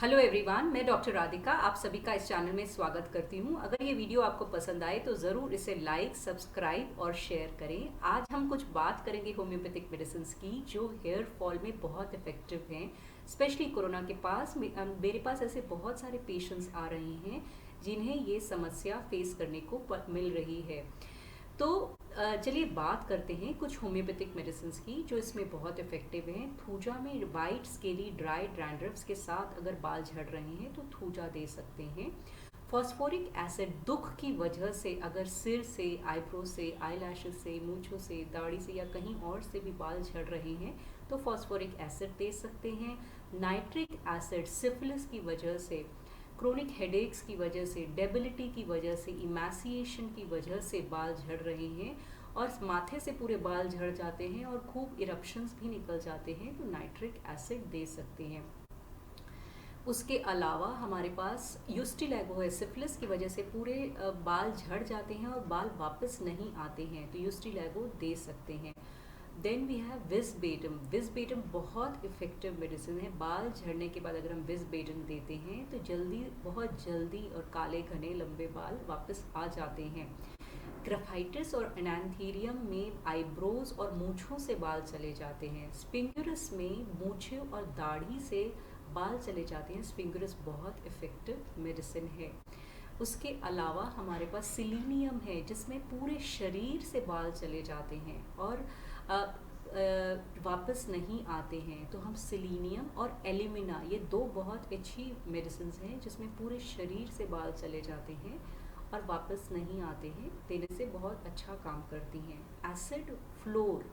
Hello everyone, मैं doctor Radhika आप सभी का इस चैनल में स्वागत करती हूँ। अगर ये वीडियो आपको पसंद आए तो ज़रूर इसे लाइक, सब्सक्राइब और शेयर करें। आज हम कुछ बात करेंगे होम्योपैथिक मेडिसिन की जो हेयर फॉल में बहुत इफेक्टिव हैं। स्पेशली कोरोना के पास मेरे पास ऐसे बहुत सारे पेशेंट्स आ रहे हैं जिन्हें ये समस्या फेस करने को मिल रही है। तो चलिए बात करते हैं कुछ होम्योपैथिक मेडिसिन की जो इसमें बहुत इफेक्टिव हैं। थूजा में वाइट स्केली ड्राई डैंड्रफ्स के साथ अगर बाल झड़ रहे हैं तो थूजा दे सकते हैं। फॉस्फोरिक एसिड दुख की वजह से अगर सिर से, आईब्रो से, आईलैशेस से, मूंछों से, दाढ़ी से या कहीं और से भी बाल झड़ रहे हैं तो फॉस्फोरिक एसिड दे सकते हैं। नाइट्रिक एसिड सिफिलिस की वजह से, क्रोनिक हेडेक्स की वजह से, डेबिलिटी की वजह से, इमैसिएशन की वजह से बाल झड़ रहे हैं और माथे से पूरे बाल झड़ जाते हैं और खूब इरप्शंस भी निकल जाते हैं तो नाइट्रिक एसिड दे सकते हैं। उसके अलावा हमारे पास यूस्टिलैगो है। सिफिलिस की वजह से पूरे बाल झड़ जाते हैं और बाल वापस नहीं आते हैं तो यूस्टिलैगो दे सकते हैं। देन वी हैव विज़बेटम। विज़बेटम बहुत इफ़ेक्टिव मेडिसिन है। बाल झड़ने के बाद अगर हम विज़बेटम देते हैं तो बहुत जल्दी और काले घने लंबे बाल वापस आ जाते हैं। ग्राफाइटिस और एनान्थीरियम में आईब्रोज और मूंछों से बाल चले जाते हैं। स्पिंगुरस में मूंछें और दाढ़ी से बाल चले जाते हैं। स्पिंगुरस बहुत इफ़ेक्टिव मेडिसिन है। उसके अलावा हमारे पास सिलीनियम है जिसमें पूरे शरीर से बाल चले जाते हैं और वापस नहीं आते हैं तो हम सिलीनियम और एल्यूमिना, ये दो बहुत अच्छी मेडिसिन हैं जिसमें पूरे शरीर से बाल चले जाते हैं और वापस नहीं आते हैं, देने से बहुत अच्छा काम करती हैं। एसिड फ्लोर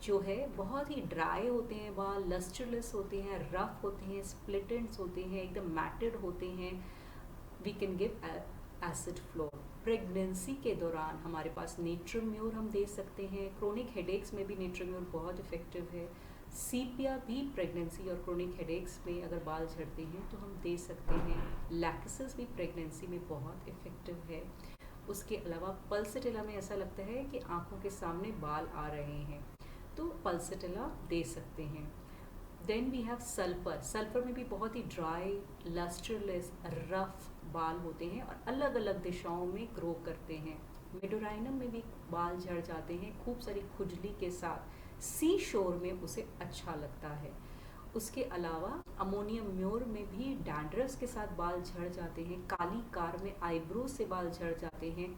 जो है बहुत ही ड्राई होते हैं बाल, लस्टरलेस होते हैं, रफ होते हैं, स्प्लिट एंड्स होते हैं, एकदम मैटेड होते हैं। We can give acid floor. Pregnancy के दौरान हमारे पास नेट्रोम्योर हम दे सकते हैं। क्रोनिक हेडेक्स में भी नेट्रोम्योर बहुत इफेक्टिव है। सीपिया भी प्रेगनेंसी और क्रोनिक हेडेक्स में अगर बाल झड़ते हैं तो हम दे सकते हैं। लैक्सिस भी प्रेगनेंसी में बहुत इफेक्टिव है। उसके अलावा पल्सेटिला में ऐसा लगता है कि आंखों के सामने बाल आ रहे हैं तो पल्सेटिला दे सकते हैं। Then we have sulphur. Sulphur में भी बहुत ही ड्राई, लस्टरलेस, रफ बाल होते हैं और अलग अलग दिशाओं में ग्रो करते हैं। मेडोराइनम में भी बाल झड़ जाते हैं खूब सारी खुजली के साथ। सी शोर में उसे अच्छा लगता है। उसके अलावा अमोनियम म्योर में भी डैंड्रफ्स के साथ बाल झड़ जाते हैं। काली कार में आईब्रो से बाल झड़ जाते हैं।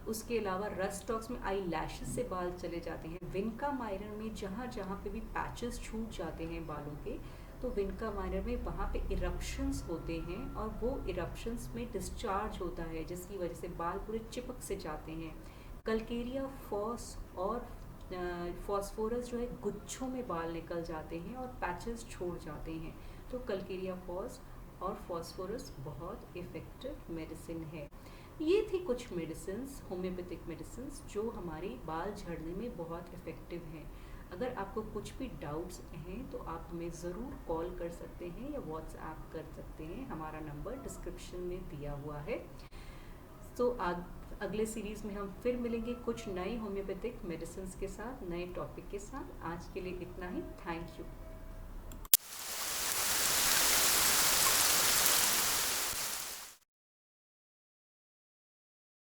उसके अलावा रस्टॉक्स में आई लैशेस से बाल चले जाते हैं। विनका माइरन में जहाँ जहाँ पे भी पैचेस छूट जाते हैं बालों के तो विनका माइरन में वहाँ पे इरप्शंस होते हैं और वो इरप्शंस में डिस्चार्ज होता है जिसकी वजह से बाल पूरे चिपक से जाते हैं। कल्केरिया फॉस और फॉस्फोरस जो है गुच्छों में बाल निकल जाते हैं और पैचेस छोड़ जाते हैं तो कल्केरिया फॉस और फॉस्फोरस बहुत इफ़ेक्टिव मेडिसिन है। ये थी कुछ मेडिसिन्स, होम्योपैथिक मेडिसिन्स जो हमारी बाल झड़ने में बहुत इफ़ेक्टिव हैं। अगर आपको कुछ भी डाउट्स हैं तो आप हमें ज़रूर कॉल कर सकते हैं या व्हाट्सएप कर सकते हैं। हमारा नंबर डिस्क्रिप्शन में दिया हुआ है। तो अगले सीरीज़ में हम फिर मिलेंगे कुछ नए होम्योपैथिक मेडिसिन्स के साथ, नए टॉपिक के साथ। आज के लिए इतना ही। Thank you.